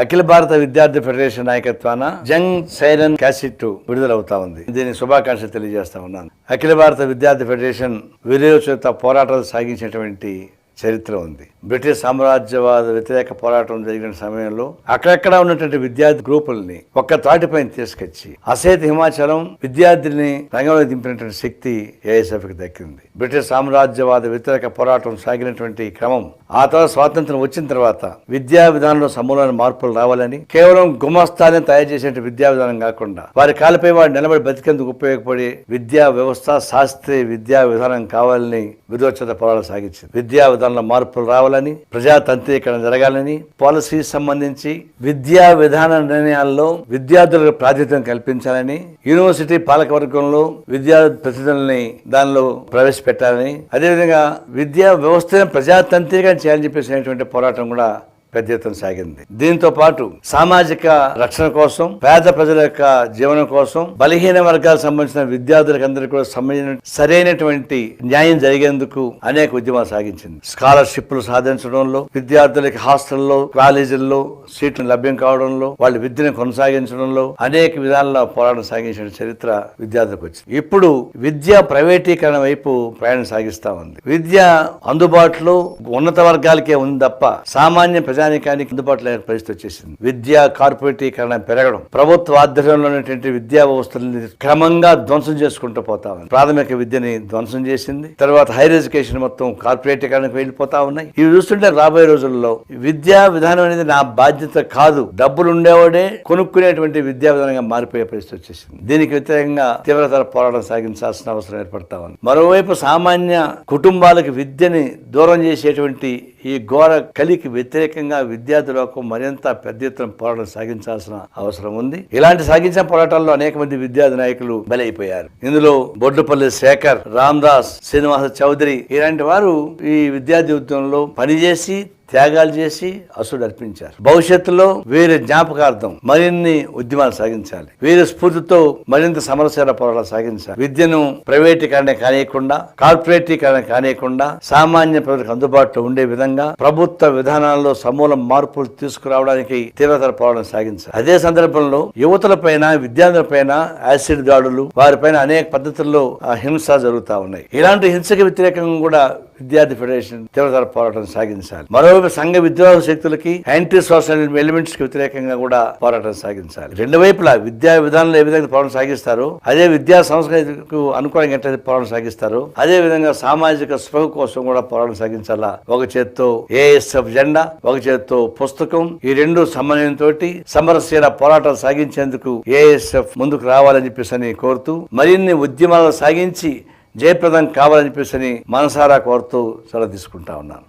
అఖిల భారత విద్యార్థి federation నాయకత్వాన Jung siren cassette విడుదలవుతా ఉంది. దీని శుభాకాంక్షలు తెలియజేస్తా ఉన్నాను. అఖిల భారత విద్యార్థి ఫెడరేషన్ వీరోచిత పోరాటాలు సాగించినటువంటి చరిత్ర ఉంది. బ్రిటిష్ సామ్రాజ్యవాద వ్యతిరేక పోరాటం జరిగిన సమయంలో అక్కడక్కడ ఉన్నటువంటి విద్యార్థి గ్రూపుల్ని ఒక్క తాటిపైన తీసుకొచ్చి అసేత్ హిమాచలం విద్యార్థిని రంగంలో దింపినటువంటి శక్తి ఏఎస్ఎఫ్ కి దక్కింది. బ్రిటిష్ సామ్రాజ్యవాద వ్యతిరేక పోరాటం సాగినటువంటి క్రమం ఆ తర్వాత స్వాతంత్రం వచ్చిన తర్వాత విద్యా విధానంలో సమూలమైన మార్పులు రావాలని, కేవలం గుమస్తాన్ని తయారు చేసే విద్యా విధానం కాకుండా వారి కాళ్ళపై వారు నిలబడి బతికేందుకు ఉపయోగపడే విద్యా వ్యవస్థ, శాస్త్రీయ విద్యా విధానం కావాలని విరోచిత పోరాటం సాగించింది. విద్యా విధానంలో మార్పులు రావాలని, ప్రజాతంత్రీకరణ జరగాలని, పాలసీ సంబంధించి విద్యా విధాన నిర్ణయాల్లో విద్యార్థులకు ప్రాతినిధ్యం కల్పించాలని, యూనివర్సిటీ పాలకవర్గంలో విద్యార్థి ప్రతినిధులని దానిలో ప్రవేశపెట్టాలని, అదేవిధంగా విద్యా వ్యవస్థను ప్రజాతంత్రీకరణ చేయాలని చెప్పేసినటువంటి పోరాటం కూడా పెద్ద ఎత్తున సాగింది. దీంతో పాటు సామాజిక రక్షణ కోసం, పేద ప్రజల యొక్క జీవనం కోసం, బలహీన వర్గాలకు సంబంధించిన విద్యార్థులకు అందరికీ కూడా సరైనటువంటి న్యాయం జరిగేందుకు అనేక ఉద్యమాలు సాగించింది. స్కాలర్షిప్లు సాధించడంలో, విద్యార్థులకి హాస్టల్లో, కాలేజీల్లో సీట్లు లభ్యం కావడంలో, వాళ్ళ విద్యను కొనసాగించడంలో అనేక విధాలలో పోరాటం సాగించిన చరిత్ర విద్యార్థులకు వచ్చింది. ఇప్పుడు విద్య ప్రైవేటీకరణ వైపు ప్రయాణం సాగిస్తా ఉంది. విద్య అందుబాటులో ఉన్నత వర్గాలకే ఉంది తప్ప సామాన్య ప్రజానికానికి అందుబాటులో లేని పరిస్థితి వచ్చేసింది. విద్యా కార్పొరేటీకరణ పెరగడం, ప్రభుత్వ ఆధ్వర్యంలో ఉన్నటువంటి విద్యా వ్యవస్థలని క్రమంగా ధ్వంసం చేసుకుంటూ పోతా ఉంది. ప్రాథమిక విద్యని ధ్వంసం చేసింది. తర్వాత హైయర్ ఎడ్యుకేషన్ మొత్తం కార్పొరేటీకరణకు వెళ్ళిపోతా ఉన్నాయి. ఇవి చూస్తుంటే రాబోయే రోజుల్లో విద్యా విధానం అనేది నా బాధ్యత కాదు, డబ్బులు ఉండేవాడే కొనుక్కునేటువంటి విద్యా విధానంగా మారిపోయే పరిస్థితి వచ్చేసింది. దీనికి వ్యతిరేకంగా తీవ్రతర పోరాటం సాగించాల్సిన అవసరం ఏర్పడతా ఉంది. మరోవైపు సామాన్య కుటుంబాలకు విద్యని దూరం చేసేటువంటి ఈ ఘోర కలికి వ్యతిరేకంగా విద్యార్థులకు మరింత పెద్ద ఎత్తున పోరాటం సాగించాల్సిన అవసరం ఉంది. ఇలాంటి సాగించిన పోరాటాల్లో అనేక మంది విద్యార్థి నాయకులు బలైపోయారు. ఇందులో బొడ్డుపల్లి శేఖర్, రామదాస్, శ్రీనివాస చౌదరి ఇలాంటి వారు ఈ విద్యార్థి ఉద్యమంలో పనిచేసి త్యాగాలు చేసి అసుడు అర్పించారు. భవిష్యత్తులో వీరి జ్ఞాపకార్థం మరిన్ని ఉద్యమాలు సాగించాలి. వీరి స్ఫూర్తితో మరింత సమరశీల పోరాటాలు సాగించాలి. విద్యను ప్రైవేటీకరణ కానియకుండా, కార్పొరేటీకరణ కానియకుండా సామాన్య ప్రజలకు అందుబాటులో ఉండే విధంగా ప్రభుత్వ విధానాల్లో సమూల మార్పులు తీసుకురావడానికి తీవ్రతర పోరాటం సాగించాలి. అదే సందర్భంలో యువతులపైన, విద్యార్థులపైన యాసిడ్ దాడులు, వారిపైన అనేక పద్ధతుల్లో హింస జరుగుతా ఉన్నాయి. ఇలాంటి హింసకు వ్యతిరేకంగా కూడా విద్యార్థి ఫెడరేషన్ తీవ్రతర పోరాటం సాగించాలి. మరోవైపు సంఘ విద్రోహ శక్తులకి, యాంటీ సోషల్ ఎలిమెంట్స్ కి వ్యతిరేకంగా కూడా పోరాటం సాగించాలి. రెండు వైపులా విద్యా విధానంలో ఏ విధంగా పోరాటం సాగిస్తారో, అదే విద్యా సంస్కృతికి అనుకూలంగా ఎట్లయితే పోరాటం సాగిస్తారో, అదే విధంగా సామాజిక స్పృహ కోసం కూడా పోరాటం సాగించాలా. ఒక చేత్తో ఏఎస్ఎఫ్ జెండా, ఒక చేత్తో పుస్తకం, ఈ రెండు సమన్వయంతో సమరశీల పోరాటాలు సాగించేందుకు ఏఎస్ఎఫ్ ముందుకు రావాలని చెప్పేసి కోరుతూ, మరిన్ని ఉద్యమాలు సాగించి జయప్రదం కావాలని చెప్పేసి మనసారా కోరుతూ సెలవు తీసుకుంటా ఉన్నాను.